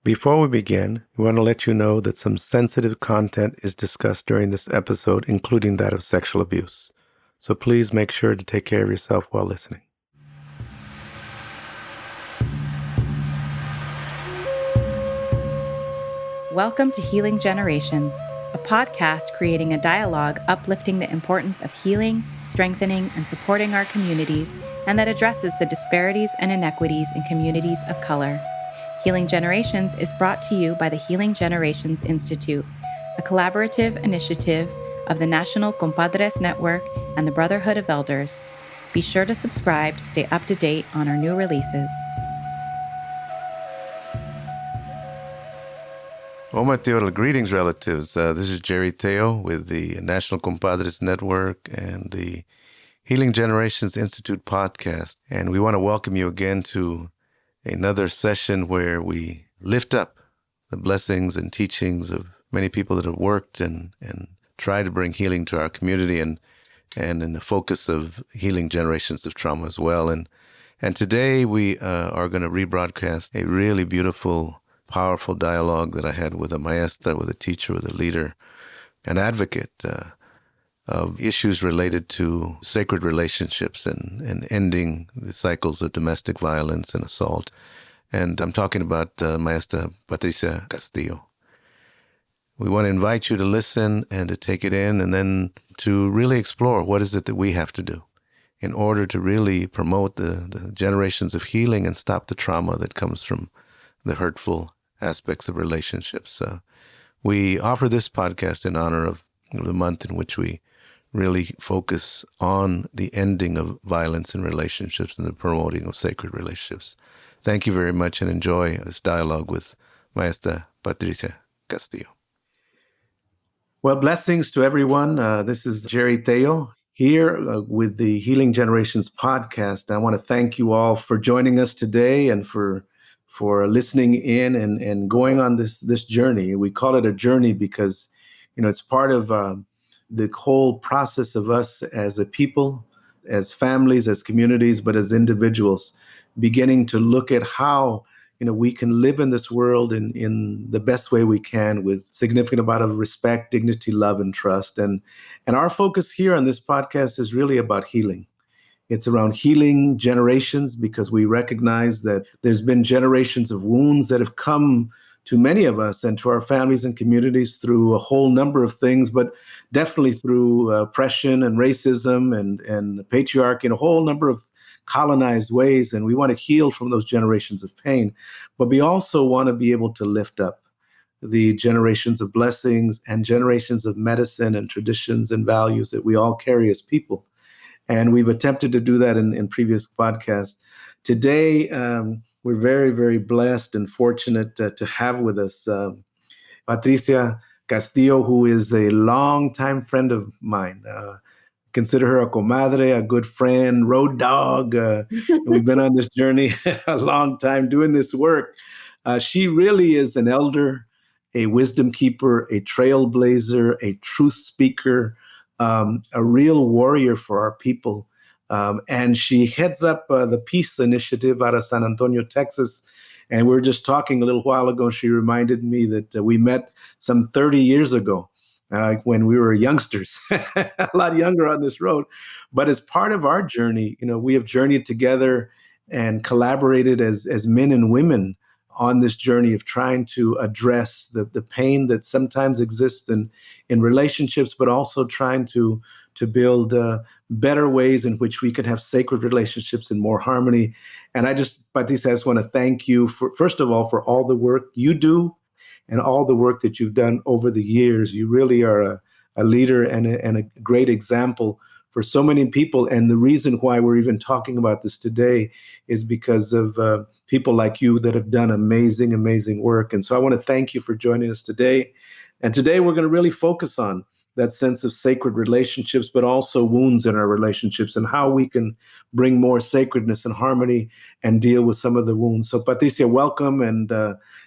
Before we begin, we want to let you know that some sensitive content is discussed during this episode, including that of sexual abuse. So please make sure to take care of yourself while listening. Welcome to Healing Generations, a podcast creating a dialogue uplifting the importance of healing, strengthening, and supporting our communities, and that addresses the disparities and inequities in communities of color. Healing Generations is brought to you by the Healing Generations Institute, a collaborative initiative of the National Compadres Network and the Brotherhood of Elders. Be sure to subscribe to stay up to date on our new releases. Oma Teola, greetings, relatives. This is Jerry Teo with the National Compadres Network and the Healing Generations Institute podcast. And we want to welcome you again to another session where we lift up the blessings and teachings of many people that have worked and try to bring healing to our community and in the focus of healing generations of trauma as well. And today we are going to rebroadcast a really beautiful, powerful dialogue that I had with a maestra, with a teacher, with a leader, an advocate of issues related to sacred relationships and ending the cycles of domestic violence and assault. And I'm talking about Maestra Patricia Castillo. We want to invite you to listen and to take it in and then to really explore what is it that we have to do in order to really promote the generations of healing and stop the trauma that comes from the hurtful aspects of relationships. We offer this podcast in honor of the month in which we really focus on the ending of violence in relationships and the promoting of sacred relationships. Thank you very much and enjoy this dialogue with Maestra Patricia Castillo. Well, blessings to everyone. This is Jerry Teo here with the Healing Generations podcast. I want to thank you all for joining us today and for listening in and going on this journey. We call it a journey because, it's part of the whole process of us as a people, as families, as communities, but as individuals, beginning to look at how, we can live in this world in the best way we can with significant amount of respect, dignity, love, and trust. And our focus here on this podcast is really about healing. It's around healing generations because we recognize that there's been generations of wounds that have come to many of us and to our families and communities through a whole number of things, but definitely through oppression and racism and patriarchy in a whole number of colonized ways. And we want to heal from those generations of pain, but we also want to be able to lift up the generations of blessings and generations of medicine and traditions and values that we all carry as people. And we've attempted to do that in previous podcasts. Today, we're very, very blessed and fortunate to have with us Patricia Castillo, who is a longtime friend of mine. Consider her a comadre, a good friend, road dog. We've been on this journey a long time doing this work. She really is an elder, a wisdom keeper, a trailblazer, a truth speaker, a real warrior for our people. And she heads up the Peace Initiative out of San Antonio, Texas. And we were just talking a little while ago. She reminded me that we met some 30 years ago when we were youngsters, a lot younger on this road. But as part of our journey, we have journeyed together and collaborated as men and women on this journey of trying to address the pain that sometimes exists in relationships, but also trying to build better ways in which we can have sacred relationships and more harmony. And Patricia, I just want to thank you first of all, for all the work you do and all the work that you've done over the years. You really are a leader and a great example for so many people. And the reason why we're even talking about this today is because of people like you that have done amazing, amazing work. And so I want to thank you for joining us today. And today we're going to really focus on that sense of sacred relationships, but also wounds in our relationships and how we can bring more sacredness and harmony and deal with some of the wounds. So Patricia, welcome. And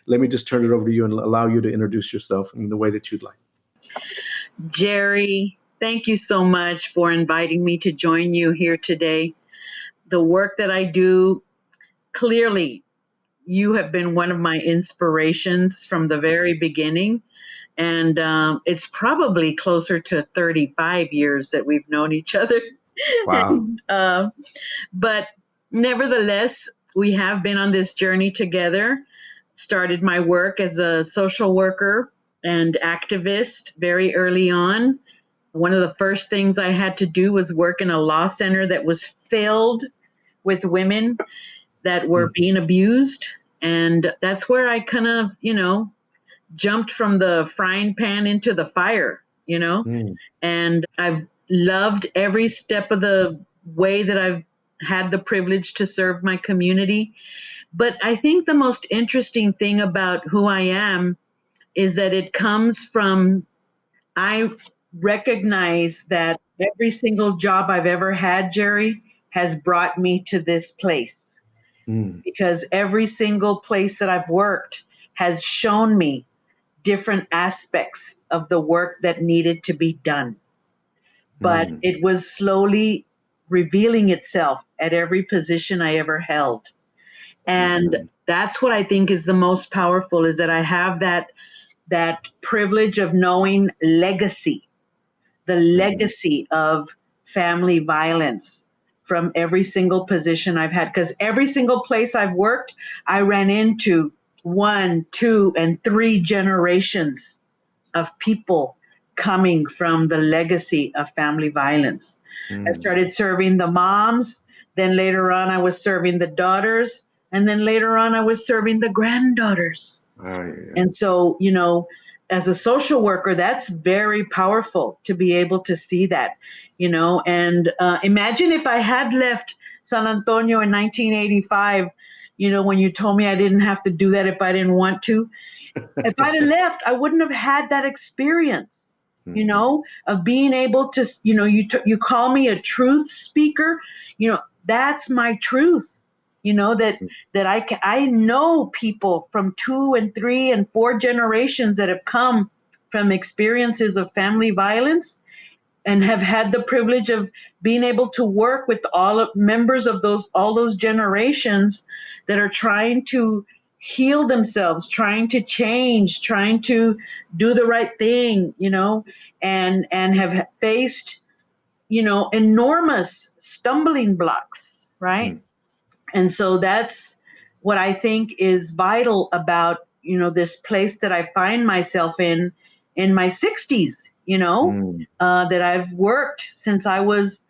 let me just turn it over to you and allow you to introduce yourself in the way that you'd like. Jerry, thank you so much for inviting me to join you here today. The work that I do, clearly, you have been one of my inspirations from the very beginning. And it's probably closer to 35 years that we've known each other. Wow. And, but nevertheless, we have been on this journey together. Started my work as a social worker and activist very early on. One of the first things I had to do was work in a law center that was filled with women that were being abused. And that's where I kind of, jumped from the frying pan into the fire, Mm. and I've loved every step of the way that I've had the privilege to serve my community. But I think the most interesting thing about who I am is that it comes from, I recognize that every single job I've ever had, Jerry, has brought me to this place, Mm. because every single place that I've worked has shown me different aspects of the work that needed to be done. But Mm. it was slowly revealing itself at every position I ever held. And Mhm. that's what I think is the most powerful, is that I have that privilege of knowing legacy, the Mhm. legacy of family violence from every single position I've had. Because every single place I've worked, I ran into one, two, and three generations of people coming from the legacy of family violence. I Mm. started serving the moms, then later on, I was serving the daughters, and then later on, I was serving the granddaughters. Oh, yeah. And so, as a social worker, that's very powerful to be able to see that, and imagine if I had left San Antonio in 1985, when you told me I didn't have to do that if I didn't want to. If I'd have left, I wouldn't have had that experience, Mhm. of being able to, you call me a truth speaker, that's my truth, that I know people from two and three and four generations that have come from experiences of family violence, and have had the privilege of being able to work with members of all those generations that are trying to heal themselves, trying to change, trying to do the right thing, and have faced, enormous stumbling blocks, right? Mm. And so that's what I think is vital about, this place that I find myself in my 60s, Mm. that I've worked since I was,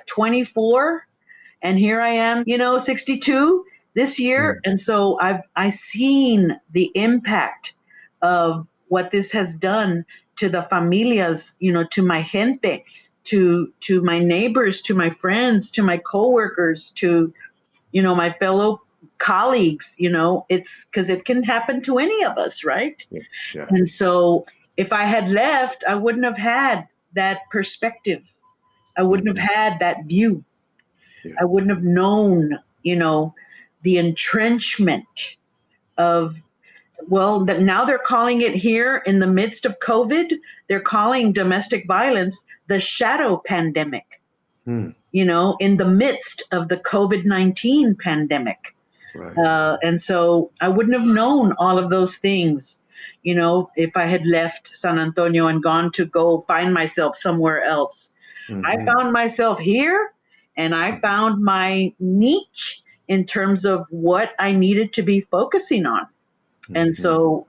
24, and here I am, 62 this year. Mm. And so I seen the impact of what this has done to the familias, to my gente, to my neighbors, to my friends, to my coworkers, to, my fellow colleagues. It's because it can happen to any of us, right? Yeah. Yeah. And so if I had left, I wouldn't have had that perspective. I wouldn't Mhm. have had that view. Yeah. I wouldn't have known, the entrenchment of, well, that now they're calling it here in the midst of COVID, they're calling domestic violence the shadow pandemic, Mm. in the midst of the COVID-19 pandemic. Right. And so I wouldn't have known all of those things, if I had left San Antonio and gone to go find myself somewhere else. I Mhm. found myself here, and I found my niche in terms of what I needed to be focusing on. And Mhm. so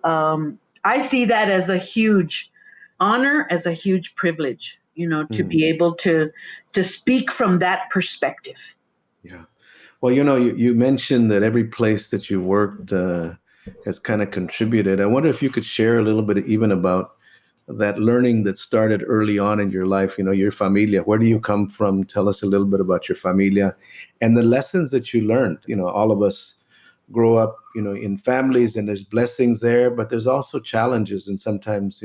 I see that as a huge honor, as a huge privilege, to Mm. be able to speak from that perspective. Yeah. Well, you mentioned that every place that you worked has kind of contributed. I wonder if you could share a little bit even about that learning that started early on in your life, your familia. Where do you come from? Tell us a little bit about your familia and the lessons that you learned. All of us grow up, in families, and there's blessings there, but there's also challenges and sometimes,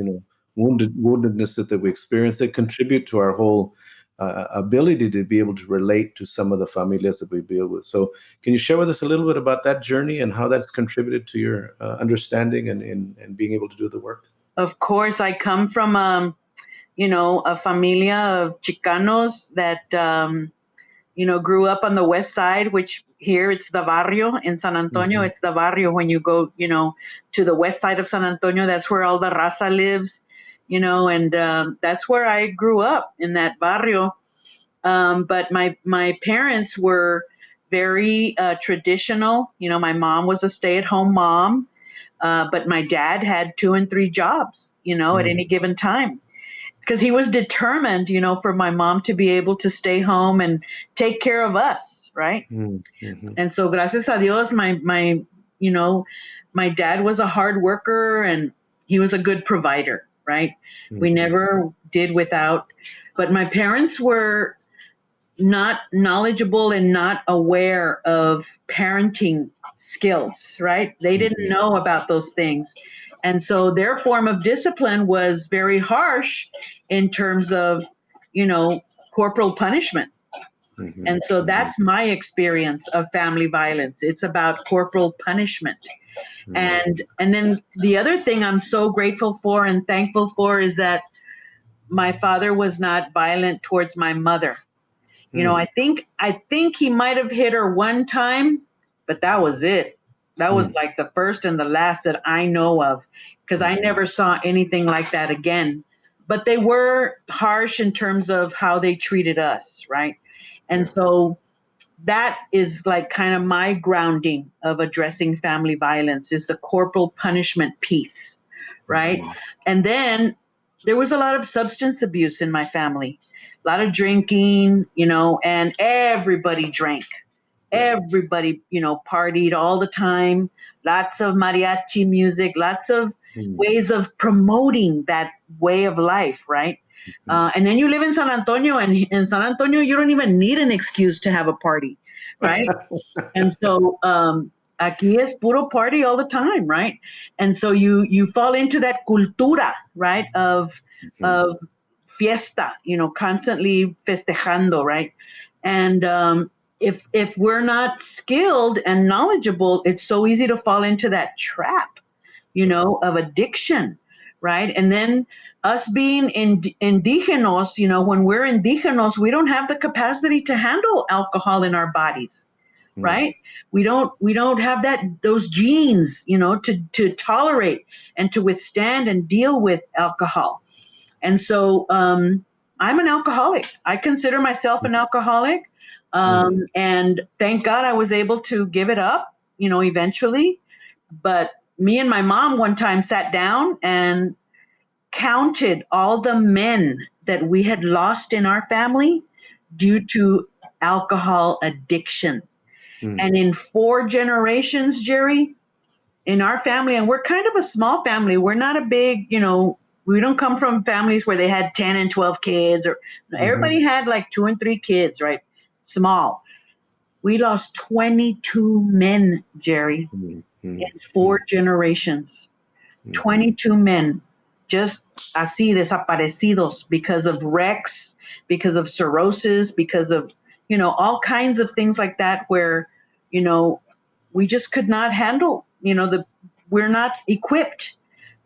woundedness that we experience that contribute to our whole ability to be able to relate to some of the familias that we deal with. So, can you share with us a little bit about that journey and how that's contributed to your understanding and being able to do the work? Of course, I come from, a familia of Chicanos that grew up on the west side, which here it's the barrio. In San Antonio, it's the barrio. When you go, to the west side of San Antonio, that's where all the raza lives, and that's where I grew up, in that barrio. But my parents were very traditional. My mom was a stay-at-home mom, but my dad had 2 and 3 jobs, at any given time, because he was determined, for my mom to be able to stay home and take care of us, right? And so, gracias a Dios, my dad was a hard worker and he was a good provider, right? We never did without. But my parents were not knowledgeable and not aware of parenting skills, right? They didn't know about those things. And so their form of discipline was very harsh in terms of, corporal punishment. And so that's my experience of family violence. It's about corporal punishment. And then the other thing I'm so grateful for and thankful for is that my father was not violent towards my mother. I think he might have hit her one time, but that was it. That was like the first and the last that I know of, because I never saw anything like that again. But they were harsh in terms of how they treated us, right? And so that is like kind of my grounding of addressing family violence, is the corporal punishment piece, right? And then there was a lot of substance abuse in my family, a lot of drinking, and everybody drank. Everybody, partied all the time, lots of mariachi music, lots of ways of promoting that way of life, right? And then you live in San Antonio, and in San Antonio, you don't even need an excuse to have a party, right? And so aquí es puro party all the time, right? And so you fall into that cultura, right, of fiesta, constantly festejando, right? And if we're not skilled and knowledgeable, it's so easy to fall into that trap, of addiction, right? And then us being indigenos, when we're indigenos, we don't have the capacity to handle alcohol in our bodies, right? We don't have those genes, to tolerate and to withstand and deal with alcohol. And so I'm an alcoholic. I consider myself an alcoholic. And thank God I was able to give it up, eventually. But me and my mom one time sat down and counted all the men that we had lost in our family due to alcohol addiction. And in 4 generations, Jerry, in our family, and we're kind of a small family. We're not a big, we don't come from families where they had 10 and 12 kids, or everybody had like 2 and 3 kids, right? Small. We lost 22 men, Jerry, in 4 generations. 22 men, just así desaparecidos, because of wrecks, because of cirrhosis, because of, all kinds of things like that, where, we just could not handle, we're not equipped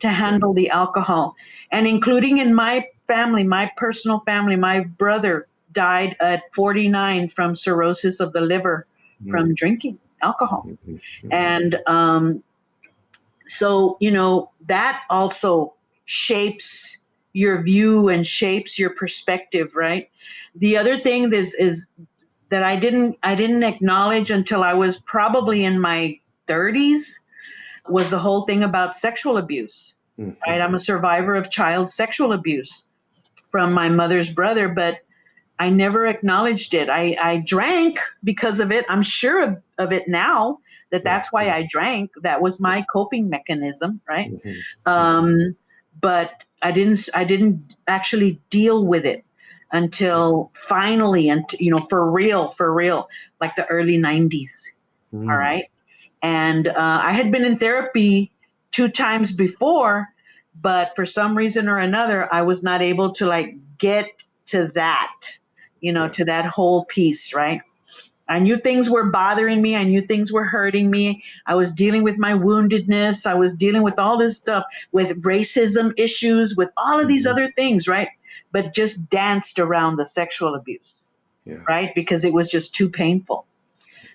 to handle the alcohol. And including in my family, my personal family, my brother died at 49 from cirrhosis of the liver from drinking alcohol. And so, that also shapes your view and shapes your perspective, right? The other thing is that I didn't acknowledge until I was probably in my 30s was the whole thing about sexual abuse, right? I'm a survivor of child sexual abuse from my mother's brother, but I never acknowledged it. I drank because of it. I'm sure of it now, that's why I drank. That was my coping mechanism, right? But I didn't actually deal with it until finally, and for real, like the early 90s. All right. And I had been in therapy 2 times before, but for some reason or another, I was not able to get to that, to that whole piece, right? I knew things were bothering me. I knew things were hurting me. I was dealing with my woundedness. I was dealing with all this stuff, with racism issues, with all of these other things, right? But just danced around the sexual abuse. Yeah. right? Because it was just too painful.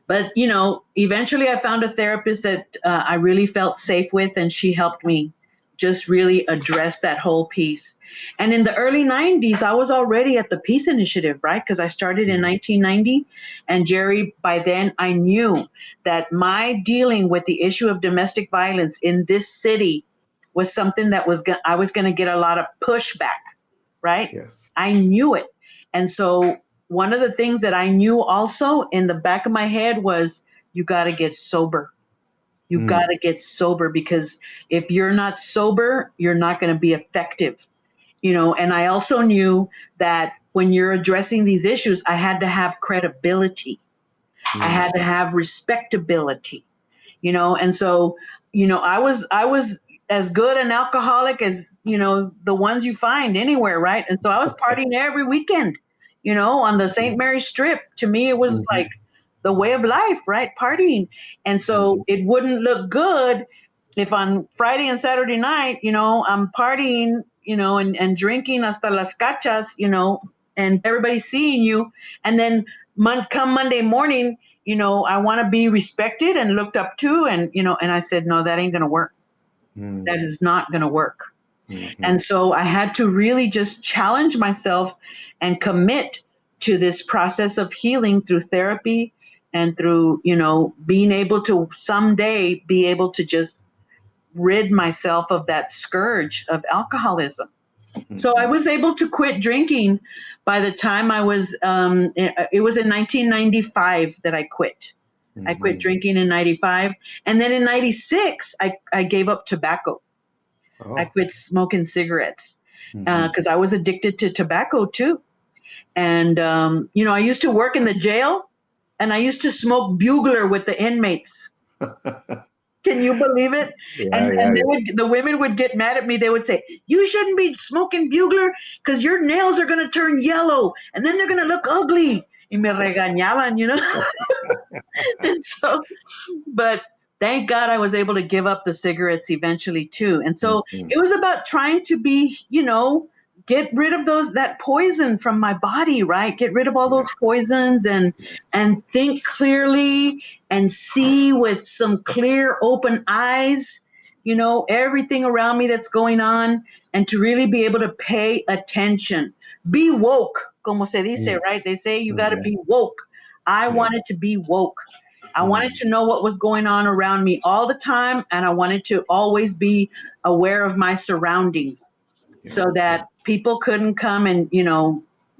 But, eventually I found a therapist that I really felt safe with, and she helped me just really address that whole piece. And in the early 90s, I was already at the Peace Initiative, right? Because I started in 1990. And Jerry, by then I knew that my dealing with the issue of domestic violence in this city was something that I was going to get a lot of pushback, right? Yes. I knew it. And so one of the things that I knew also in the back of my head was, you got to get sober. You got to get sober, because if you're not sober, you're not going to be effective. And I also knew that when you're addressing these issues, I had to have credibility. I had to have respectability, and so, I was as good an alcoholic as, the ones you find anywhere, right? And so I was partying every weekend, on the St. Mary's Strip. To me, it was like the way of life, right? Partying. And so it wouldn't look good if on Friday and Saturday night, I'm partying, and drinking hasta las cachas, and everybody's seeing you. And then come Monday morning, I want to be respected and looked up to. And I said, no, that ain't going to work. That is not going to work. And so I had to really just challenge myself and commit to this process of healing through therapy and through, being able to someday be able to just rid myself of that scourge of alcoholism. So I was able to quit drinking by the time I was, it was in 1995 that I quit. I quit drinking in 95. And then in 96, I gave up tobacco. I quit smoking cigarettes because I was addicted to tobacco too. And, I used to work in the jail, and I used to smoke bugler with the inmates. Can you believe it? And the women would get mad at me. They would say, you shouldn't be smoking bugler because your nails are going to turn yellow and then they're going to look ugly. Y me regañaban, And so, but thank God I was able to give up the cigarettes eventually too. And so it was about trying to be, get rid of that poison from my body, right? Get rid of all those poisons and think clearly and see with some clear, open eyes, everything around me that's going on, and to really be able to pay attention. Be woke, como se dice, right? They say you got to be woke. I wanted to be woke. I wanted to know what was going on around me all the time, and I wanted to always be aware of my surroundings so that people couldn't come and,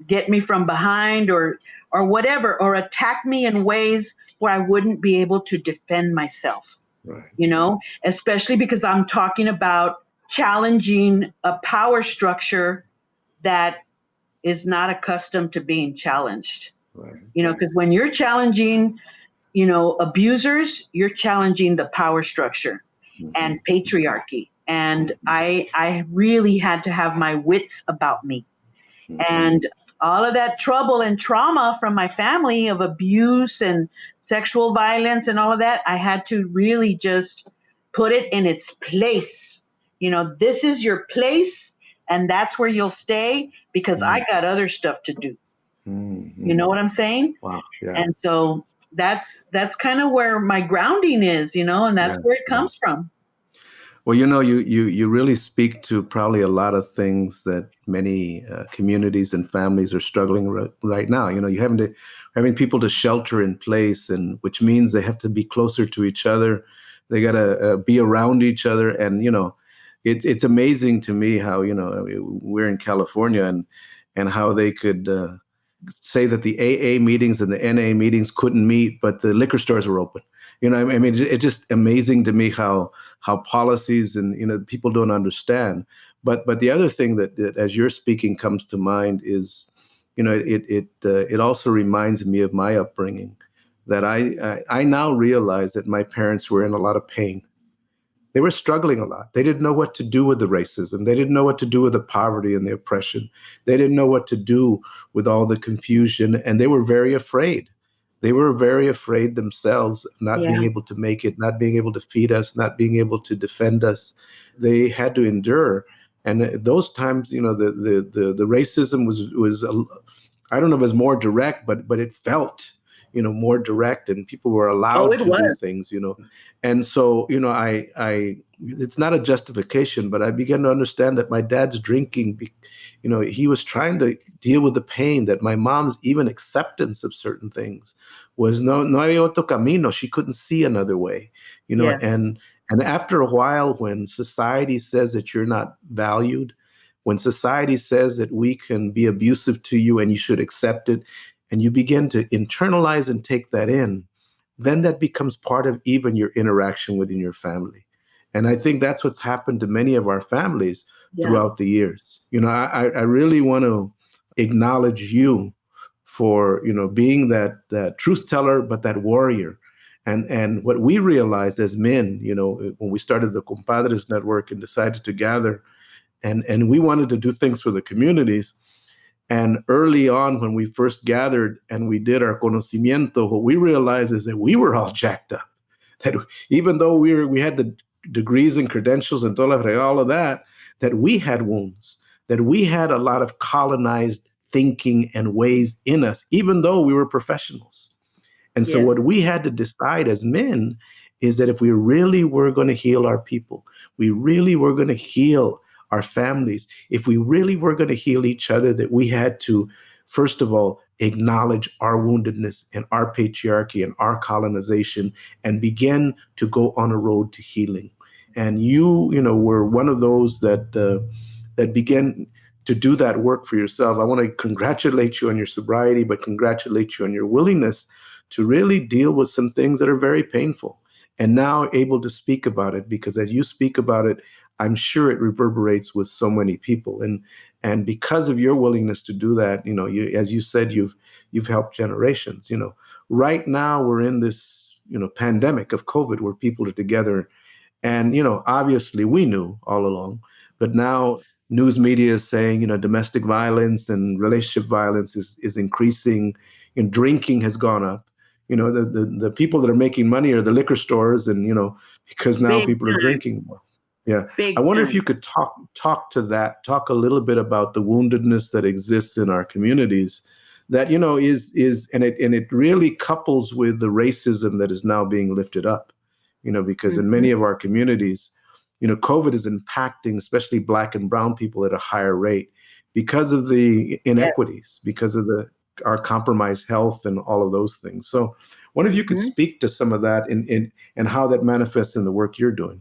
get me from behind or whatever, or attack me in ways where I wouldn't be able to defend myself, especially because I'm talking about challenging a power structure that is not accustomed to being challenged, because when you're challenging, abusers, you're challenging the power structure and patriarchy. And I really had to have my wits about me. And all of that trouble and trauma from my family of abuse and sexual violence and all of that, I had to really just put it in its place. This is your place, and that's where you'll stay, because I got other stuff to do. You know what I'm saying? Wow. Yeah. And so that's kind of where my grounding is, and that's where it comes from. Well, you really speak to probably a lot of things that many communities and families are struggling right now. You having people to shelter in place, and which means they have to be closer to each other. They got to be around each other, and it's amazing to me how we're in California and how they could say that the AA meetings and the NA meetings couldn't meet, but the liquor stores were open. I mean, it's just amazing to me how policies and people don't understand. But the other thing that as you're speaking comes to mind is, it also reminds me of my upbringing, that I now realize that my parents were in a lot of pain. They were struggling a lot. They didn't know what to do with the racism. They didn't know what to do with the poverty and the oppression. They didn't know what to do with all the confusion, and they were very afraid. They were very afraid themselves of not being able to make it, not being able to feed us, not being able to defend us. They had to endure. And those times, the racism was I don't know if it's more direct, but it felt, more direct, and people were Oh, allowed it to do was. things, And so, I it's not a justification, but I began to understand that my dad's drinking, he was trying to deal with the pain, that my mom's even acceptance of certain things was no hay otro camino. She couldn't see another way, Yeah. and after a while, when society says that you're not valued, when society says that we can be abusive to you and you should accept it, and you begin to internalize and take that in, then that becomes part of even your interaction within your family. And I think that's what's happened to many of our families Yeah. throughout the years. I really want to acknowledge you for, being that truth teller, but that warrior. And what we realized as men, when we started the Compadres Network and decided to gather, and we wanted to do things for the communities. And early on, when we first gathered and we did our conocimiento, what we realized is that we were all jacked up. That even though we had the degrees and credentials and all of that, that we had wounds, that we had a lot of colonized thinking and ways in us, even though we were professionals. And so Yes. what we had to decide as men is that if we really were going to heal our people, we really were going to heal our families, if we really were going to heal each other, that we had to, first of all, acknowledge our woundedness and our patriarchy and our colonization and begin to go on a road to healing. And were one of those that began to do that work for yourself. I want to congratulate you on your sobriety, but congratulate you on your willingness to really deal with some things that are very painful, and now able to speak about it, because as you speak about it, I'm sure it reverberates with so many people. And because of your willingness to do that, as you said, you've helped generations. Right now we're in this, pandemic of COVID where people are together. And, obviously we knew all along, but now news media is saying, domestic violence and relationship violence is increasing, and drinking has gone up. The people that are making money are the liquor stores, and, because now Big people are time. drinking more. Yeah. I Big wonder if time. you could talk to that, talk a little bit about the woundedness that exists in our communities, that, and it really couples with the racism that is now being lifted up, because in Mhm. many of our communities, COVID is impacting especially Black and brown people at a higher rate because of the Yeah. inequities, because of our compromised health and all of those things. So I wonder if you could Mhm. speak to some of that and how that manifests in the work you're doing.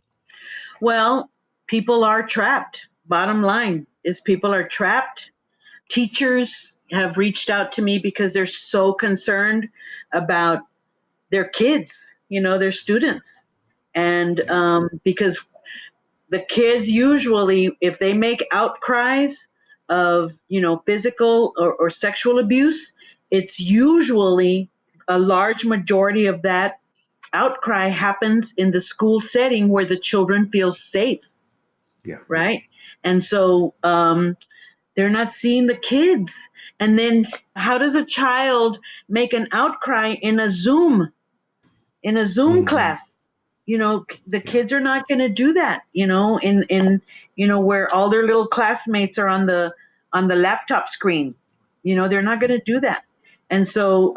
Well, people are trapped. Bottom line is people are trapped. Teachers have reached out to me because they're so concerned about their kids, their students. And Yeah. because the kids usually, if they make outcries of, physical or sexual abuse, it's usually a large majority of that outcry happens in the school setting where the children feel safe, Yeah. right? And so they're not seeing the kids. And then how does a child make an outcry in a Zoom Mhm. class? The Yeah. kids are not going to do that, in where all their little classmates are on the laptop screen. They're not going to do that. And so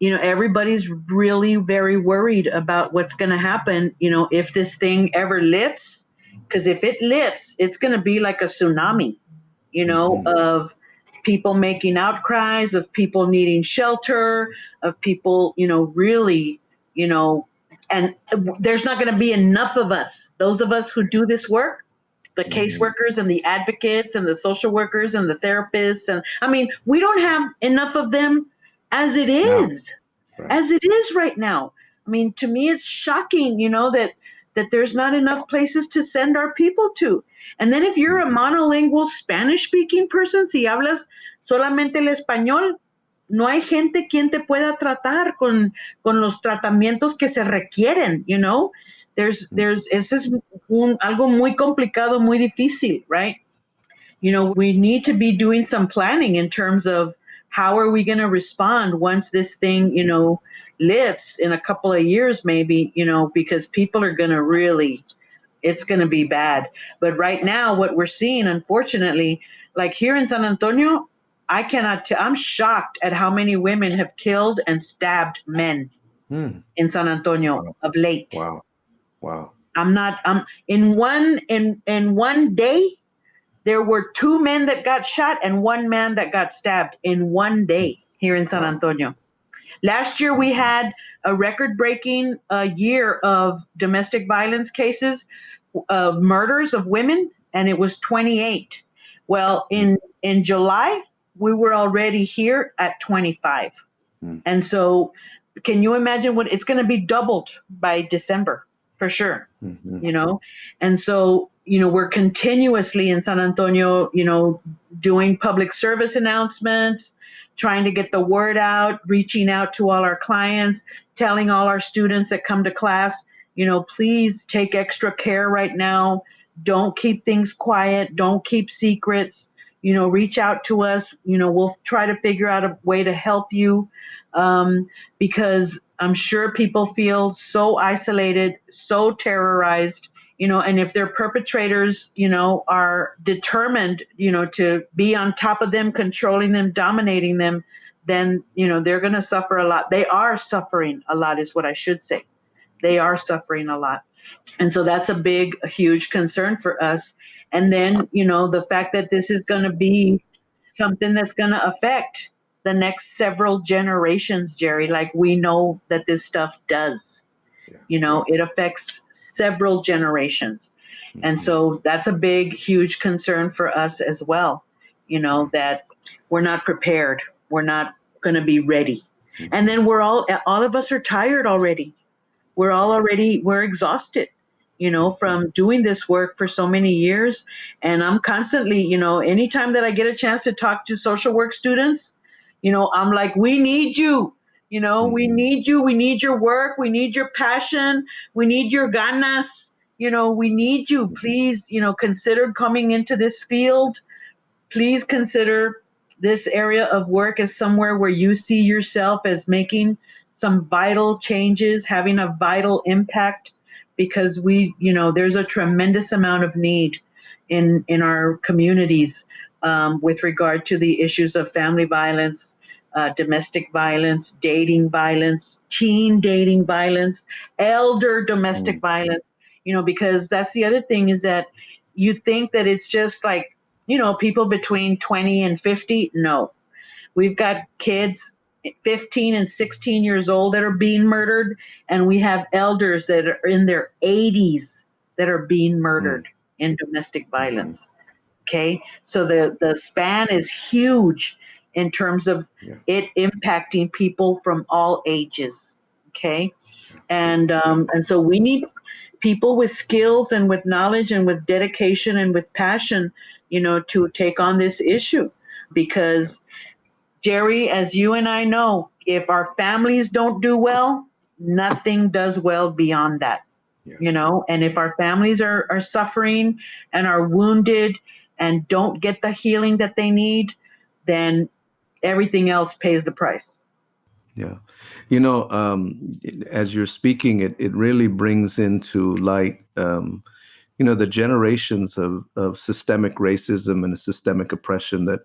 everybody's really very worried about what's going to happen, if this thing ever lifts, because if it lifts, it's going to be like a tsunami, Mhm. of people making outcries, of people needing shelter, of people, really, you know, and there's not going to be enough of us, those of us who do this work, the Mhm. caseworkers and the advocates and the social workers and the therapists. And I mean, we don't have enough of them as it Now. is, Right. as it is right now. I mean, to me, it's shocking, that there's not enough places to send our people to. And then if you're a Mhm. monolingual Spanish speaking person, si hablas solamente el español, no hay gente quien te pueda tratar con los tratamientos que se requieren, Ese es algo muy complicado, muy difícil, right? We need to be doing some planning in terms of how are we going to respond once this thing, lifts in a couple of years, maybe, because people are going to really, it's going to be bad. But right now, what we're seeing, unfortunately, like here in San Antonio, I cannot tell. I'm shocked at how many women have killed and stabbed men in San Antonio Wow. of late. Wow. Wow. I'm not. In one day there were 2 men that got shot and 1 man that got stabbed in one day here in San Wow. Antonio. Last year we had a record-breaking year of domestic violence cases, of murders of women, and it was 28. Well, in July we were already here at 25, and so can you imagine what it's going to be doubled by December for sure? Mm-hmm. You know, and so we're continuously in San Antonio, doing public service announcements, trying to get the word out, reaching out to all our clients, telling all our students that come to class, please take extra care right now. Don't keep things quiet. Don't keep secrets. Reach out to us. We'll try to figure out a way to help you, because I'm sure people feel so isolated, so terrorized, and if their perpetrators, are determined, to be on top of them, controlling them, dominating them, then, they're going to suffer a lot. They are suffering a lot, is what I should say. They are suffering a lot. And so that's a huge concern for us. And then, the fact that this is going to be something that's going to affect the next several generations, Jerry, like we know that this stuff does. It affects several generations. And so that's a big, huge concern for us as well, that we're not prepared. We're not going to be ready. And then all of us are tired already. We're exhausted, from doing this work for so many years. And I'm constantly, anytime that I get a chance to talk to social work students, I'm like, we need you. We need you. We need your work. We need your passion. We need your ganas. We need you. Please, consider coming into this field. Please consider this area of work as somewhere where you see yourself as making some vital changes, having a vital impact, because there's a tremendous amount of need in our communities, with regard to the issues of family violence, domestic violence, dating violence, teen dating violence, elder domestic violence, because that's the other thing, is that you think that it's just like, people between 20 and 50. No, we've got kids 15 and 16 years old that are being murdered, and we have elders that are in their 80s that are being murdered in domestic violence. Okay, so the span is huge in terms of it impacting people from all ages. Okay, and so we need people with skills and with knowledge and with dedication and with passion, to take on this issue, because Jerry, as you and I know, if our families don't do well, nothing does well beyond that. And if our families are suffering and are wounded and don't get the healing that they need, then everything else pays the price. Yeah. As you're speaking, it really brings into light, the generations of systemic racism and systemic oppression that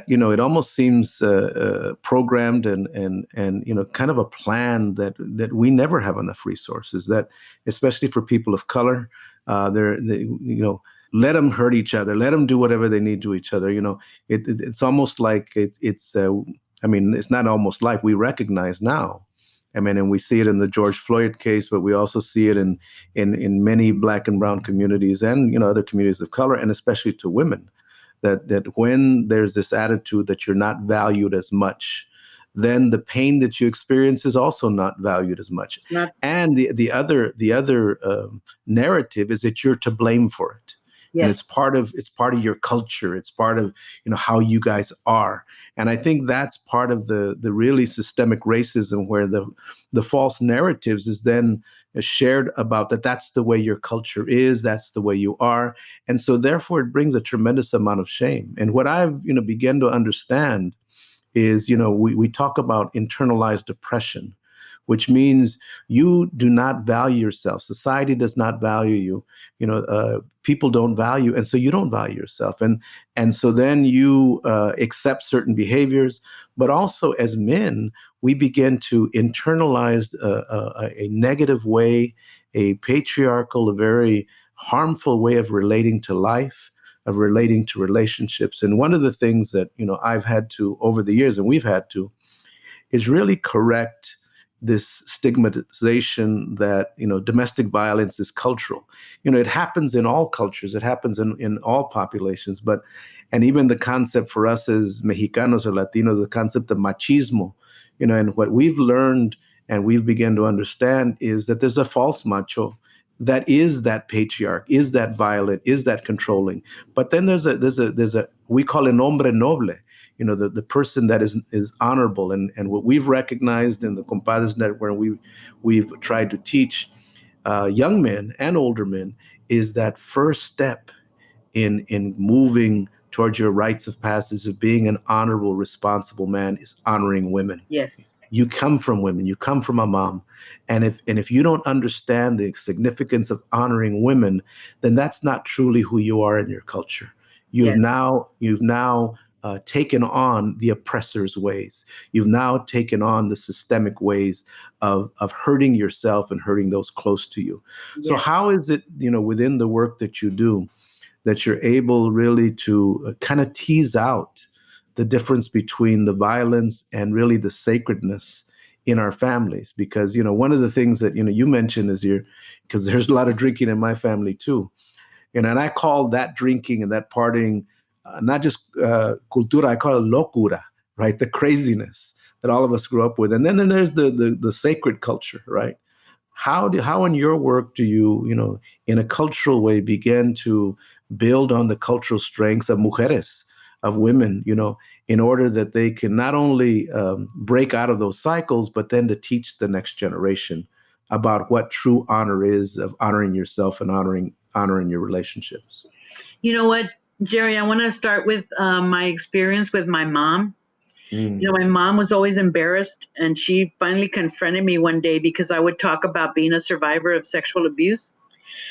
it almost seems programmed and kind of a plan that we never have enough resources, that especially for people of color, let them hurt each other, let them do whatever they need to each other. It's almost like it's it's not almost like, we recognize now. And we see it in the George Floyd case, but we also see it in many Black and brown communities and other communities of color, and especially to women, that when there's this attitude that you're not valued as much, then the pain that you experience is also not valued as much. And the other narrative is that you're to blame for it. Yes. And it's part of your culture. It's part of how you guys are. And I think that's part of the really systemic racism, where the false narratives is then shared about that's the way your culture is, that's the way you are. And so therefore it brings a tremendous amount of shame. And what I've begun to understand is, we talk about internalized oppression, which means you do not value yourself. Society does not value you. People don't value, and so you don't value yourself. And so then you accept certain behaviors, but also as men, we begin to internalize a negative way, a patriarchal, a very harmful way of relating to life, of relating to relationships. And one of the things that, I've had to over the years, and we've had to, is really correct this stigmatization that, domestic violence is cultural. It happens in all cultures. It happens in all populations. And even the concept for us as Mexicanos or Latinos, the concept of machismo, and what we've learned and we've begun to understand is that there's a false macho that is that patriarch, is that violent, is that controlling. But then there's a we call it hombre noble, the person that is honorable. And what we've recognized in the Compadres Network, we've tried to teach young men and older men, is that first step in moving towards your rites of passage of being an honorable, responsible man is honoring women. Yes. You come from women, you come from a mom. And if you don't understand the significance of honoring women, then that's not truly who you are in your culture. You've now taken on the oppressor's ways. You've now taken on the systemic ways of hurting yourself and hurting those close to you. Yes. So how is it, within the work that you do, that you're able really to kind of tease out the difference between the violence and really the sacredness in our families? Because, one of the things that, you mentioned is because there's a lot of drinking in my family too. And I call that drinking and that partying, not just cultura, I call it locura, right? The craziness that all of us grew up with. And then there's the sacred culture, right? How in your work do you, in a cultural way, begin to build on the cultural strengths of mujeres, of women, in order that they can not only break out of those cycles, but then to teach the next generation about what true honor is, of honoring yourself and honoring your relationships? You know what, Jerry, I want to start with my experience with my mom. My mom was always embarrassed, and she finally confronted me one day because I would talk about being a survivor of sexual abuse.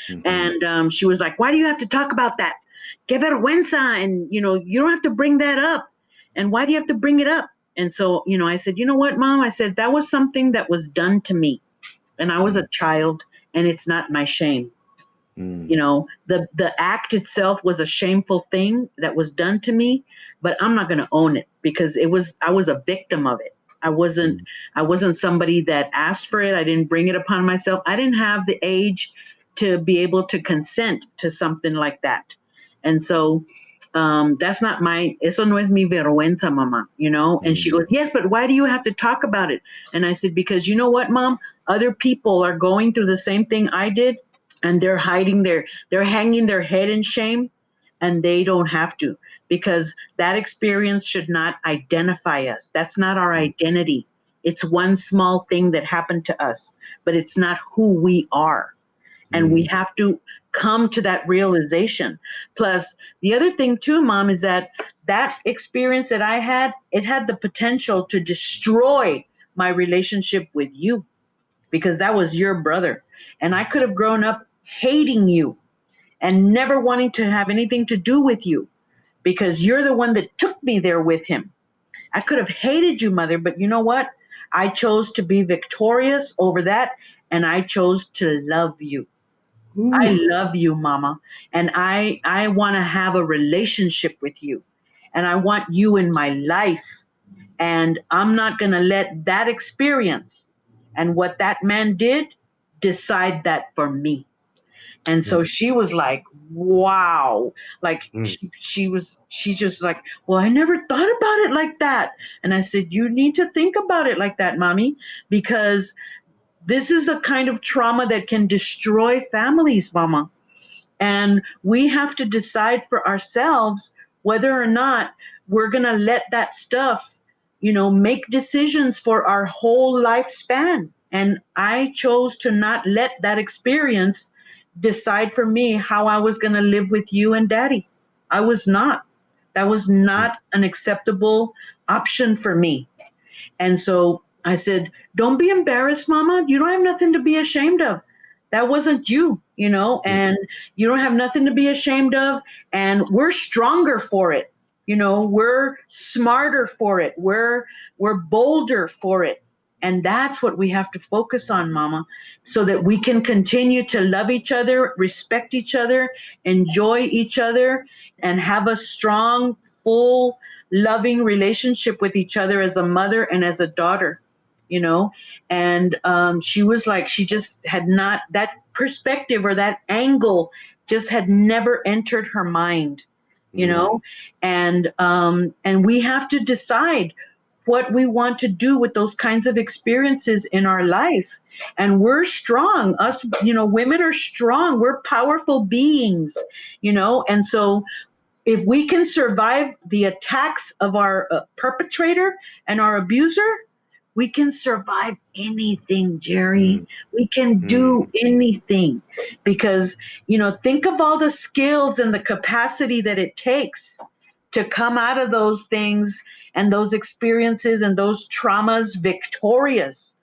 Mm-hmm. And she was like, "Why do you have to talk about that? Que vergüenza, and you don't have to bring that up. And why do you have to bring it up?" And so, I said, "You know what, Mom?" I said, "That was something that was done to me, and I was a child, and it's not my shame." The act itself was a shameful thing that was done to me, but I'm not going to own it because I was a victim of it. I wasn't somebody that asked for it. I didn't bring it upon myself. I didn't have the age to be able to consent to something like that. And so that's not eso no es mi vergüenza, Mama, And she goes, "Yes, but why do you have to talk about it?" And I said, "Because you know what, Mom? Other people are going through the same thing I did. And they're hanging their head in shame, and they don't have to, because that experience should not identify us. That's not our identity. It's one small thing that happened to us, but it's not who we are. And we have to come to that realization. Plus, the other thing too, Mom, is that experience that I had, it had the potential to destroy my relationship with you, because that was your brother. And I could have grown up hating you and never wanting to have anything to do with you, because you're the one that took me there with him. I could have hated you, Mother, but you know what? I chose to be victorious over that, and I chose to love you. Ooh. I love you, Mama, and I want to have a relationship with you, and I want you in my life, and I'm not going to let that experience and what that man did decide that for me. And so she was like, wow, like she just like, "Well, I never thought about it like that." And I said, "You need to think about it like that, Mommy, because this is the kind of trauma that can destroy families, Mama. And we have to decide for ourselves whether or not we're going to let that stuff, make decisions for our whole lifespan." And I chose to not let that experience decide for me how I was going to live with you and Daddy. I was not. That was not an acceptable option for me. And so I said, don't be embarrassed, Mama. You don't have nothing to be ashamed of. That wasn't you, and you don't have nothing to be ashamed of. And we're stronger for it. We're smarter for it. We're bolder for it. And that's what we have to focus on, Mama, so that we can continue to love each other, respect each other, enjoy each other, and have a strong, full, loving relationship with each other as a mother and as a daughter. And she was like, she just had not, that perspective or that angle just had never entered her mind, and we have to decide what we want to do with those kinds of experiences in our life. And we're strong. Us, women are strong. We're powerful beings, and so if we can survive the attacks of our perpetrator and our abuser, we can survive anything, Jerry. We can do anything because, think of all the skills and the capacity that it takes to come out of those things and those experiences and those traumas victorious.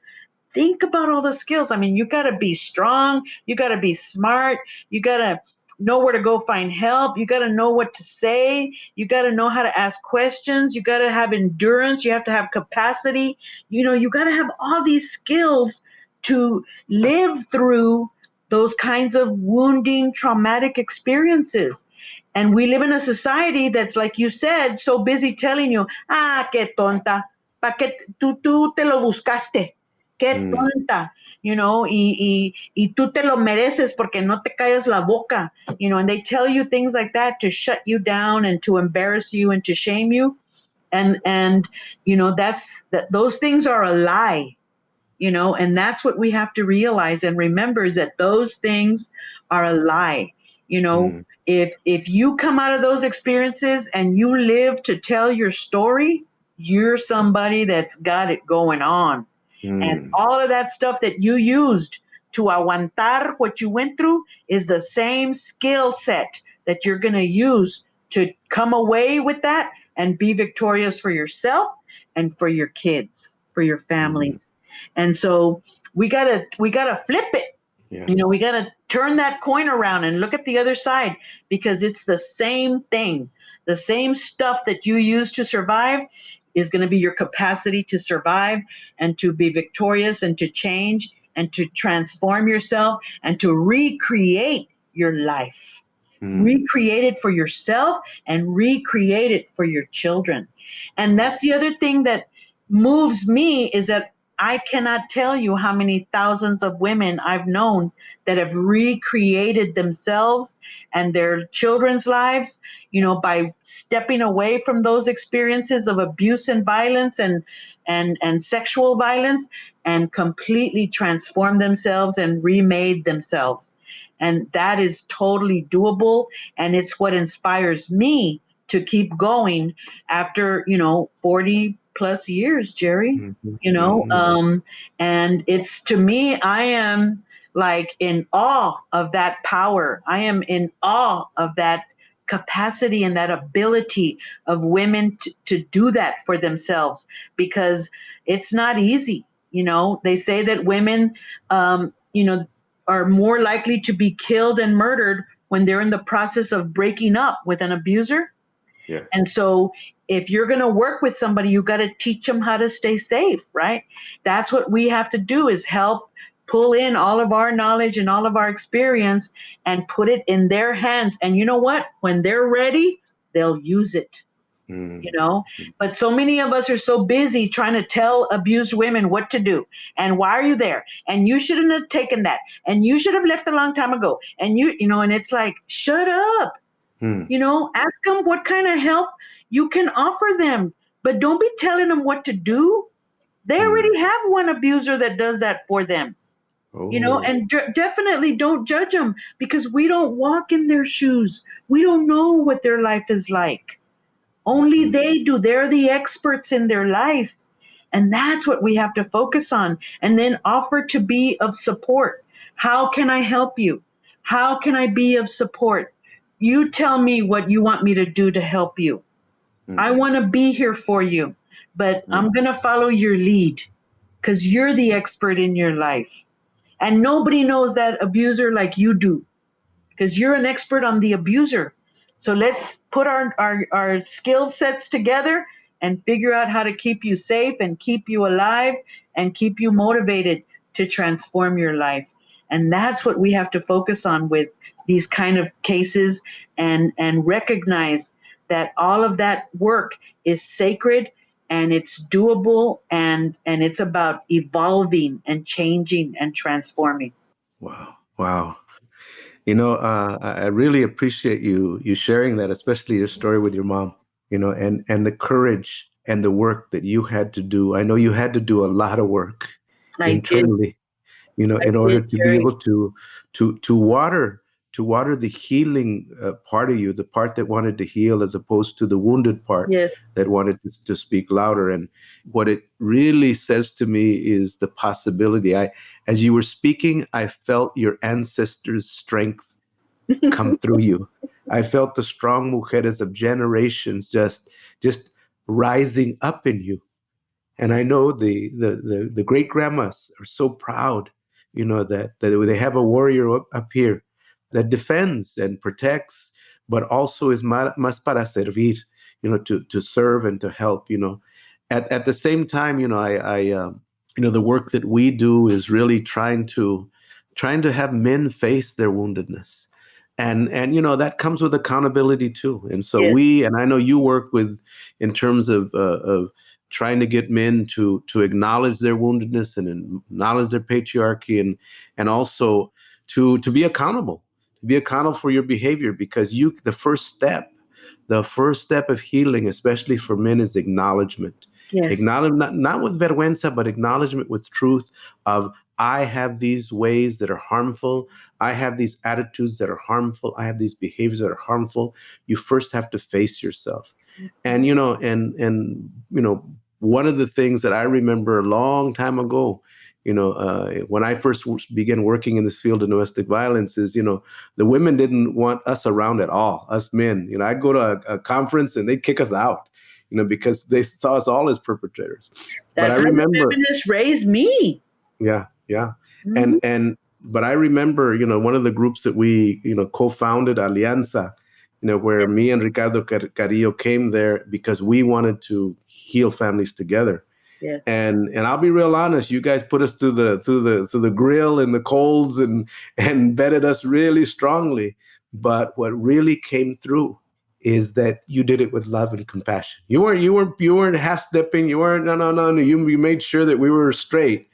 Think about all the skills. I mean, you got to be strong. You got to be smart. You got to know where to go find help. You got to know what to say. You got to know how to ask questions. You got to have endurance. You have to have capacity. You got to have all these skills to live through those kinds of wounding, traumatic experiences. And we live in a society that's, like you said, so busy telling you, qué tonta, pa que tú te lo buscaste. Qué tonta, y tú te lo mereces porque no te callas la boca, and they tell you things like that to shut you down and to embarrass you and to shame you. And those things are a lie, and that's what we have to realize and remember is that those things are a lie. If you come out of those experiences and you live to tell your story, you're somebody that's got it going on. And all of that stuff that you used to aguantar what you went through is the same skill set that you're going to use to come away with that and be victorious for yourself and for your kids, for your families. And so we gotta flip it. Yeah. We got to turn that coin around and look at the other side because it's the same thing. The same stuff that you use to survive is going to be your capacity to survive and to be victorious and to change and to transform yourself and to recreate your life. Recreate it for yourself and recreate it for your children. And that's the other thing that moves me is that I cannot tell you how many thousands of women I've known that have recreated themselves and their children's lives, by stepping away from those experiences of abuse and violence and sexual violence and completely transformed themselves and remade themselves. And that is totally doable. And it's what inspires me to keep going after, 40 plus years, Jerry, and it's, to me, I am like in awe of that power. I am in awe of that capacity and that ability of women to do that for themselves because it's not easy. They say that women, are more likely to be killed and murdered when they're in the process of breaking up with an abuser. Yes. And so if you're going to work with somebody, you got to teach them how to stay safe, right? That's what we have to do is help pull in all of our knowledge and all of our experience and put it in their hands. And you know what? When they're ready, they'll use it. But so many of us are so busy trying to tell abused women what to do and why are you there and you shouldn't have taken that and you should have left a long time ago and and it's like, shut up. Ask them what kind of help you can offer them, but don't be telling them what to do. They already have one abuser that does that for them. And definitely don't judge them because we don't walk in their shoes. We don't know what their life is like. Only they do. They're the experts in their life. And that's what we have to focus on. And then offer to be of support. How can I help you? How can I be of support? You tell me what you want me to do to help you. I want to be here for you, but I'm going to follow your lead. because you're the expert in your life. And nobody knows that abuser like you do, because you're an expert on the abuser. So let's put our skill sets together and figure out how to keep you safe and keep you alive and keep you motivated to transform your life. And that's what we have to focus on with these kind of cases, and recognize that all of that work is sacred and it's doable, and it's about evolving and changing and transforming. Wow. Wow. I really appreciate you sharing that, especially your story with your mom, and the courage and the work that you had to do. I know you had to do a lot of work I did. internally, I in order did, to be Jerry. able to water the healing part of you, the part that wanted to heal, as opposed to the wounded part Yes. that wanted to speak louder. And what it really says to me is the possibility. As you were speaking, I felt your ancestors' strength come through you. I felt the strong mujeres of generations just rising up in you. And I know the great grandmas are so proud, that they have a warrior up here that defends and protects, but also is más para servir, to serve and to help. At the same time, the work that we do is really trying to have men face their woundedness. And that comes with accountability too. And so Yes. and I know you work with, in terms of trying to get men to acknowledge their woundedness and acknowledge their patriarchy, and also to be accountable, for your behavior, because the first step of healing, especially for men, is acknowledgement. Yes. Acknowledge, not with vergüenza, but acknowledgement with truth of, I have these ways that are harmful. I have these attitudes that are harmful. I have these behaviors that are harmful. You first have to face yourself. And one of the things that I remember a long time ago, when I first began working in this field of domestic violence, is, the women didn't want us around at all, us men. I'd go to a conference and they'd kick us out, because they saw us all as perpetrators. But I That's how the remember, feminists raised me. yeah, yeah. Mhm. But I remember, one of the groups that we, co-founded, Alianza, where me and Ricardo Carrillo came there because we wanted to heal families together. Yes. And I'll be real honest, you guys put us through the grill and the coals, and vetted us really strongly. But what really came through is that you did it with love and compassion. You weren't half stepping. You weren't, no. You made sure that we were straight.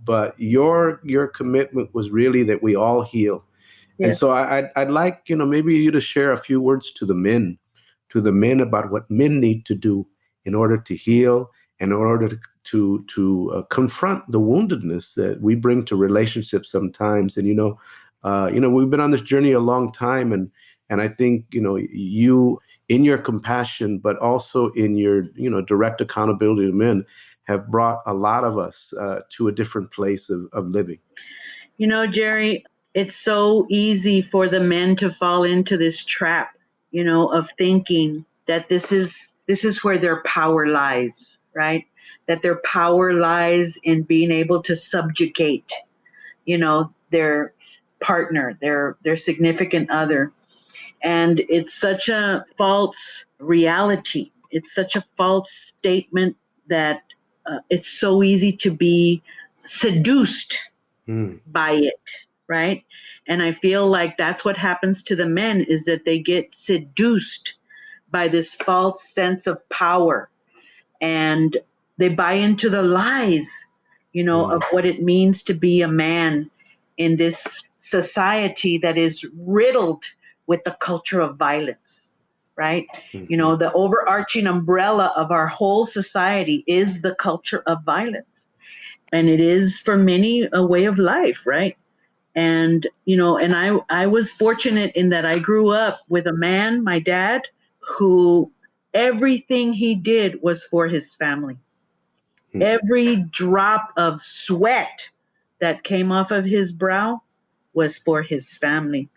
But your commitment was really that we all heal. And Yes. so I'd like, maybe you to share a few words to the men about what men need to do in order to heal, and in order to confront the woundedness that we bring to relationships sometimes. And we've been on this journey a long time, and I think you, in your compassion, but also in your direct accountability to men, have brought a lot of us to a different place of living. Jerry, it's so easy for the men to fall into this trap, of thinking that this is where their power lies, right? That their power lies in being able to subjugate, their partner, their significant other. And it's such a false reality. It's such a false statement that it's so easy to be seduced Mm. by it, right? And I feel like that's what happens to the men, is that they get seduced by this false sense of power, and they buy into the lies, of what it means to be a man in this society that is riddled with the culture of violence, right? Mhm. The overarching umbrella of our whole society is the culture of violence. And it is for many a way of life, right? And I was fortunate in that I grew up with a man, my dad, who everything he did was for his family. Mm. Every drop of sweat that came off of his brow was for his family.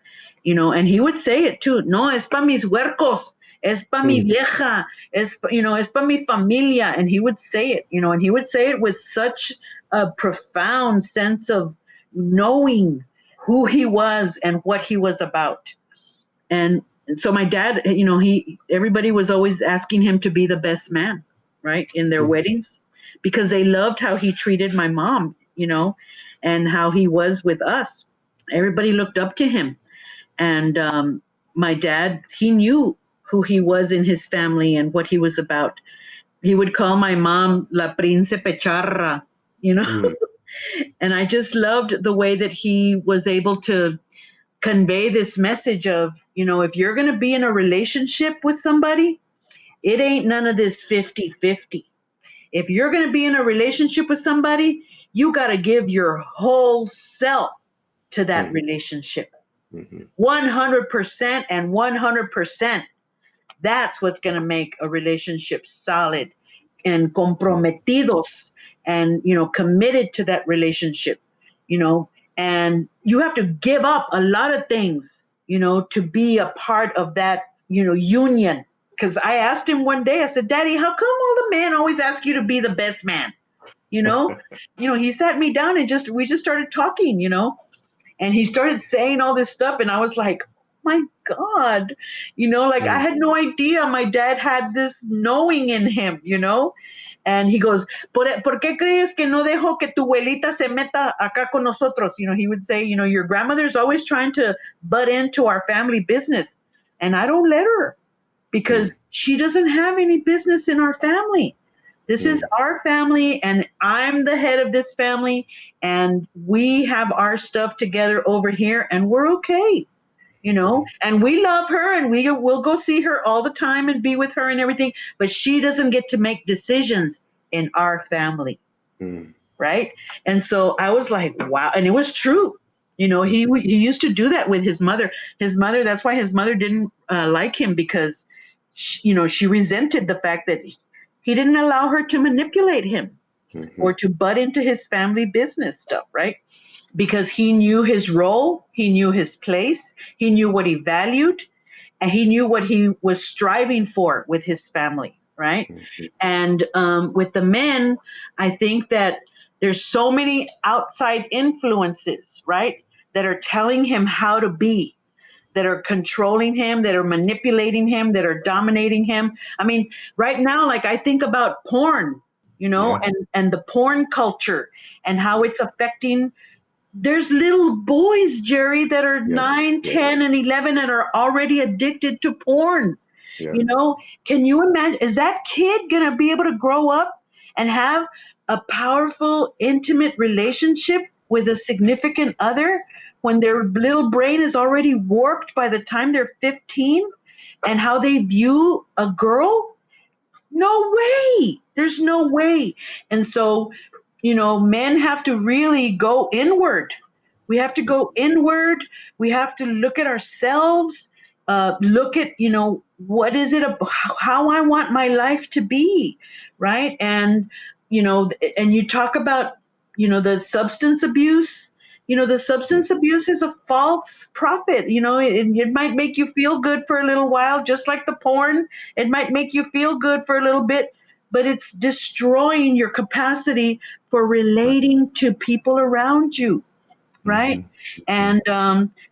And he would say it too. No, es pa mis huercos, es pa mi Mm. vieja, es pa mi familia. And he would say it, and he would say it with such a profound sense of knowing who he was and what he was about. And so my dad, everybody was always asking him to be the best man, right, in their weddings, because they loved how he treated my mom, and how he was with us. Everybody looked up to him. And my dad, he knew who he was in his family and what he was about. He would call my mom La Príncipe Charra, and I just loved the way that he was able to convey this message of, if you're going to be in a relationship with somebody, it ain't none of this 50-50. If you're going to be in a relationship with somebody, you got to give your whole self to that relationship. 100% and 100%. That's what's going to make a relationship solid and comprometidos and, committed to that relationship, and you have to give up a lot of things, to be a part of that, union. Because I asked him one day, I said, Daddy, how come all the men always ask you to be the best man? He sat me down and we just started talking, and he started saying all this stuff. And I was like, my God, I had no idea my dad had this knowing in him, And he goes, ¿Por qué crees que no dejo que tu abuelita se meta acá con nosotros? He would say, your grandmother's always trying to butt into our family business. And I don't let her, because she doesn't have any business in our family. This is our family, and I'm the head of this family, and we have our stuff together over here, and we're okay, and we love her, and we'll go see her all the time and be with her and everything, but she doesn't get to make decisions in our family, right? And so I was like, wow, and it was true. He used to do that with his mother. That's why his mother didn't like him, because she resented the fact that he didn't allow her to manipulate him or to butt into his family business stuff, right? Because he knew his role, he knew his place, he knew what he valued, and he knew what he was striving for with his family, right? And with the men, I think that there's so many outside influences, right, that are telling him how to be, that are controlling him, that are manipulating him, that are dominating him. I mean, right now, like I think about porn, and the porn culture and how it's affecting. There's little boys, Jerry, that are 9, 10, and 11 and are already addicted to porn. Can you imagine? Is that kid going to be able to grow up and have a powerful, intimate relationship with a significant other when their little brain is already warped by the time they're 15, and how they view a girl? No way. There's no way. And so, men have to really go inward. We have to go inward. We have to look at ourselves, look at, what is it, how I want my life to be, right? And, and you talk about, the substance abuse. The substance abuse is a false prophet. It might make you feel good for a little while, just like the porn. It might make you feel good for a little bit, but it's destroying your capacity for relating to people around you, right? And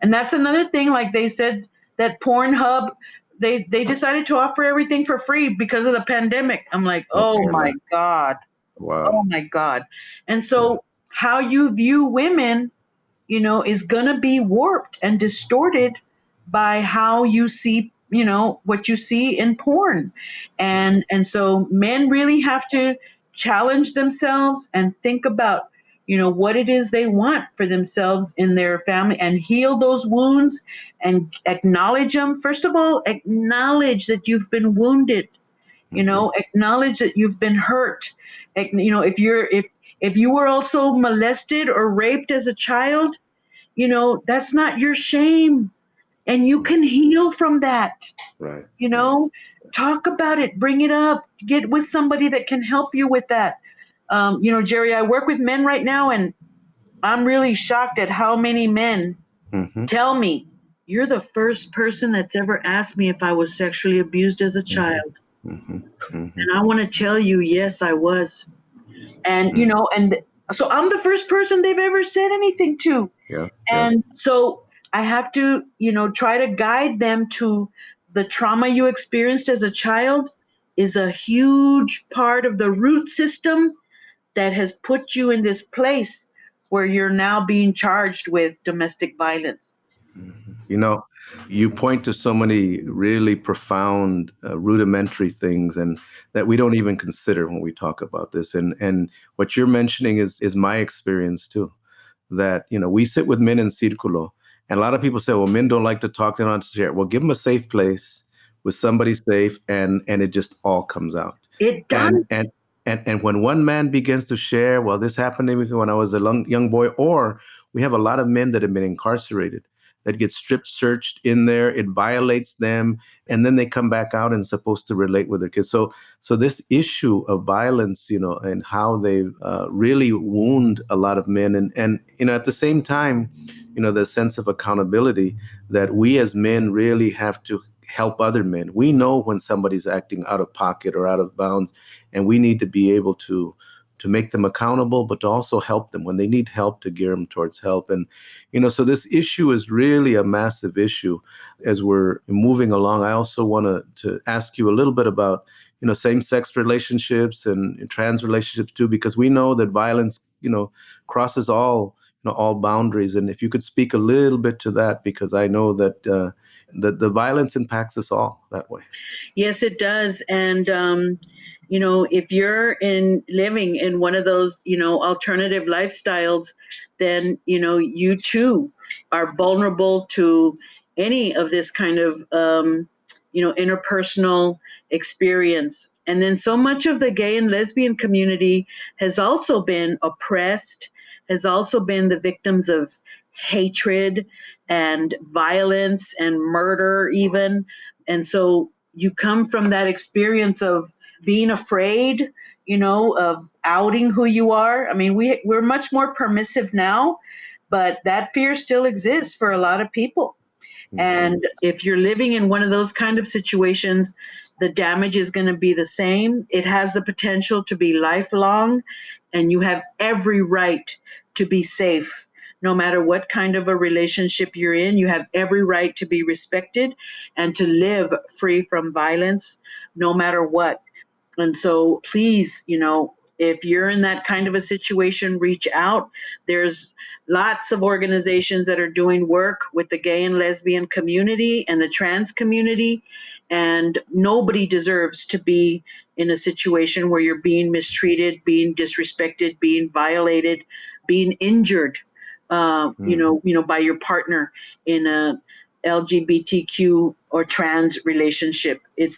that's another thing. Like they said that Pornhub, they decided to offer everything for free because of the pandemic. I'm like, oh my God. Wow. Oh my God. And so how you view women, is going to be warped and distorted by how you see, what you see in porn. And so men really have to challenge themselves and think about, what it is they want for themselves in their family, and heal those wounds and acknowledge them. First of all, acknowledge that you've been wounded, acknowledge that you've been hurt. If you were also molested or raped as a child, that's not your shame, and you can heal from that. Right. Talk about it, bring it up, get with somebody that can help you with that. Jerry, I work with men right now, and I'm really shocked at how many men tell me, you're the first person that's ever asked me if I was sexually abused as a child. And I want to tell you, yes, I was. And, and So I'm the first person they've ever said anything to. Yeah. Yeah. And so I have to, try to guide them to the trauma you experienced as a child is a huge part of the root system that has put you in this place where you're now being charged with domestic violence. You know, you point to so many really profound, rudimentary things, and that we don't even consider when we talk about this. And what you're mentioning is my experience too. That we sit with men in Circulo, and a lot of people say, well, men don't like to talk, they don't like to share. Well, give them a safe place with somebody safe, and it just all comes out. It does. And when one man begins to share, well, this happened to me when I was a young boy, or we have a lot of men that have been incarcerated that get strip searched in there. It violates them, and then they come back out and supposed to relate with their kids. So this issue of violence, and how they really wound a lot of men, and at the same time, the sense of accountability that we as men really have to help other men. We know when somebody's acting out of pocket or out of bounds, and we need to be able to make them accountable, but to also help them when they need help, to gear them towards help. And so this issue is really a massive issue. As we're moving along, I also want to ask you a little bit about same-sex relationships and trans relationships too, because we know that violence crosses all boundaries. And if you could speak a little bit to that, because I know that the violence impacts us all that way. Yes, it does. And, if you're living in one of those, alternative lifestyles, then, you too are vulnerable to any of this kind of, interpersonal experience. And then so much of the gay and lesbian community has also been oppressed, has also been the victims of hatred and violence and murder even. And so you come from that experience of being afraid, of outing who you are. I mean, we're much more permissive now, but that fear still exists for a lot of people. And if you're living in one of those kind of situations, the damage is going to be the same. It has the potential to be lifelong, and you have every right to be safe. No matter what kind of a relationship you're in, you have every right to be respected and to live free from violence, no matter what. And so please, if you're in that kind of a situation, reach out. There's lots of organizations that are doing work with the gay and lesbian community and the trans community. And nobody deserves to be in a situation where you're being mistreated, being disrespected, being violated, being injured, by your partner in a LGBTQ or trans relationship. It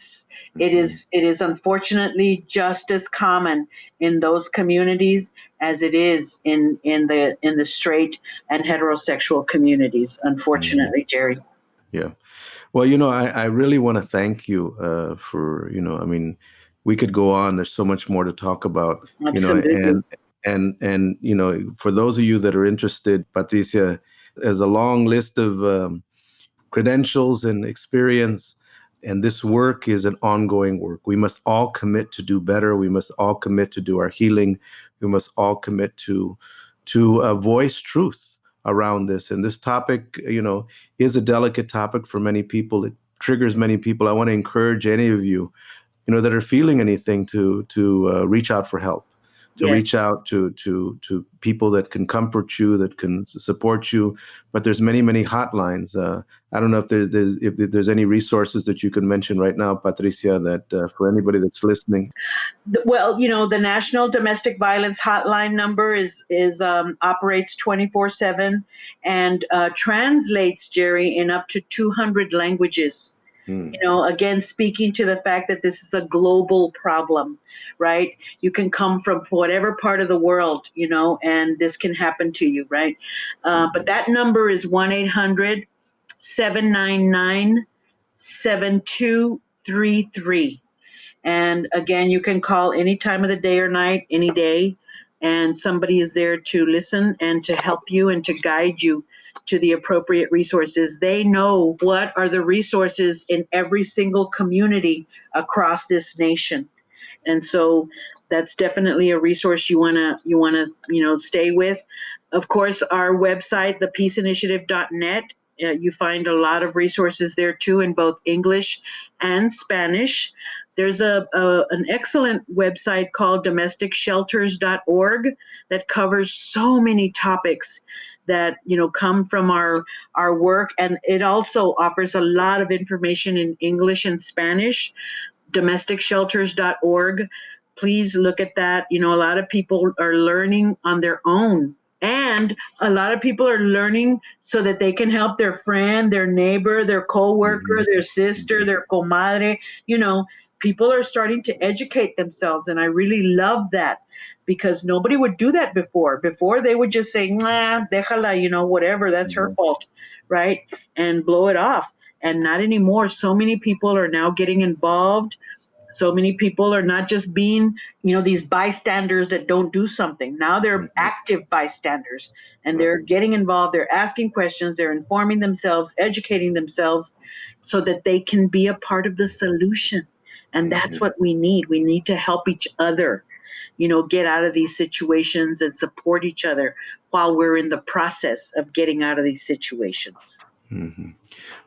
is unfortunately just as common in those communities as it is in the straight and heterosexual communities, unfortunately, Jerry. Yeah. Well, I really want to thank you for, I mean, we could go on. There's so much more to talk about, Absolutely. and for those of you that are interested, Patricia has a long list of credentials and experience. And this work is an ongoing work. We must all commit to do better. We must all commit to do our healing. We must all commit to voice truth around this. And this topic, is a delicate topic for many people. It triggers many people. I want to encourage any of you, that are feeling anything to reach out for help. To Yes. reach out to people that can comfort you, that can support you. But there's many hotlines. I don't know if there's any resources that you can mention right now, Patricia, that for anybody that's listening. Well, the National Domestic Violence Hotline number is operates 24/7 and translates, Jerry, in up to 200 languages. Again, speaking to the fact that this is a global problem, right? You can come from whatever part of the world, and this can happen to you, right? But that number is 1-800-799-7233. And again, you can call any time of the day or night, any day, and somebody is there to listen and to help you and to guide you to the appropriate resources. They know what are the resources in every single community across this nation. And so that's definitely a resource you wanna stay with. Of course, our website, thepeaceinitiative.net. You find a lot of resources there too in both English and Spanish. There's an excellent website called domesticshelters.org that covers so many topics that come from our work, and it also offers a lot of information in English and Spanish. Domesticshelters.org. Please look at that. A lot of people are learning on their own. And a lot of people are learning so that they can help their friend, their neighbor, their coworker, their sister, their comadre. People are starting to educate themselves. And I really love that, because nobody would do that before. Before, they would just say, nah, déjala, whatever, that's her fault, right? And blow it off. And not anymore. So many people are now getting involved. So many people are not just being, these bystanders that don't do something. Now they're active bystanders, and they're getting involved. They're asking questions. They're informing themselves, educating themselves so that they can be a part of the solution. And that's what we need. We need to help each other, get out of these situations and support each other while we're in the process of getting out of these situations. Mm-hmm.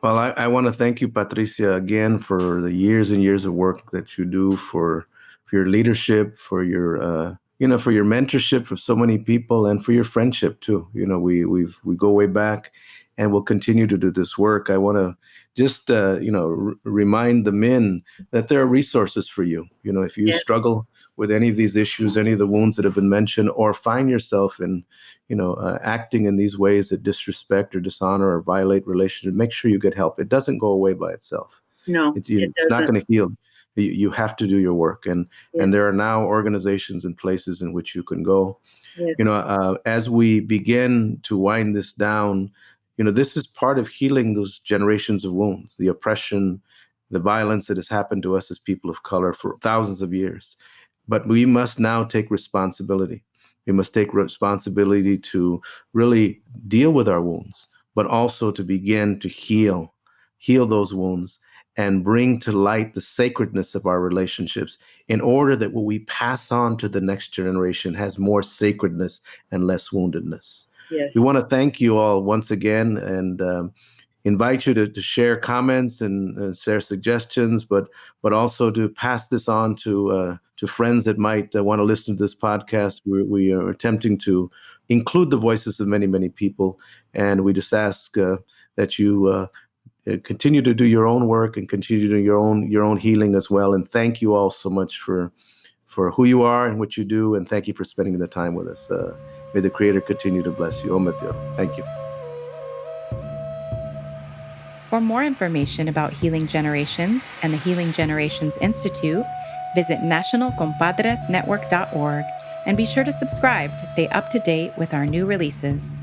Well, I want to thank you, Patricia, again for the years and years of work that you do, for your leadership, for your for your mentorship for so many people, and for your friendship too. We go way back, and we'll continue to do this work. I want to just remind the men that there are resources for you. If you struggle with any of these issues, any of the wounds that have been mentioned, or find yourself in acting in these ways that disrespect or dishonor or violate relationships, make sure you get help. It doesn't go away by itself. No, it's not going to heal. You have to do your work, and there are now organizations and places in which you can go. Yes. As we begin to wind this down, this is part of healing those generations of wounds, the oppression, the violence that has happened to us as people of color for thousands of years. But we must now take responsibility. We must take responsibility to really deal with our wounds, but also to begin to heal those wounds and bring to light the sacredness of our relationships, in order that what we pass on to the next generation has more sacredness and less woundedness. Yes. We want to thank you all once again, and invite you to share comments and share suggestions, but also to pass this on to friends that might want to listen to this podcast. We are attempting to include the voices of many, many people, and we just ask that you continue to do your own work and continue to do your own healing as well. And thank you all so much for who you are and what you do, and thank you for spending the time with us. May the Creator continue to bless you. Ometeo. Thank you. For more information about Healing Generations and the Healing Generations Institute, visit nationalcompadresnetwork.org and be sure to subscribe to stay up to date with our new releases.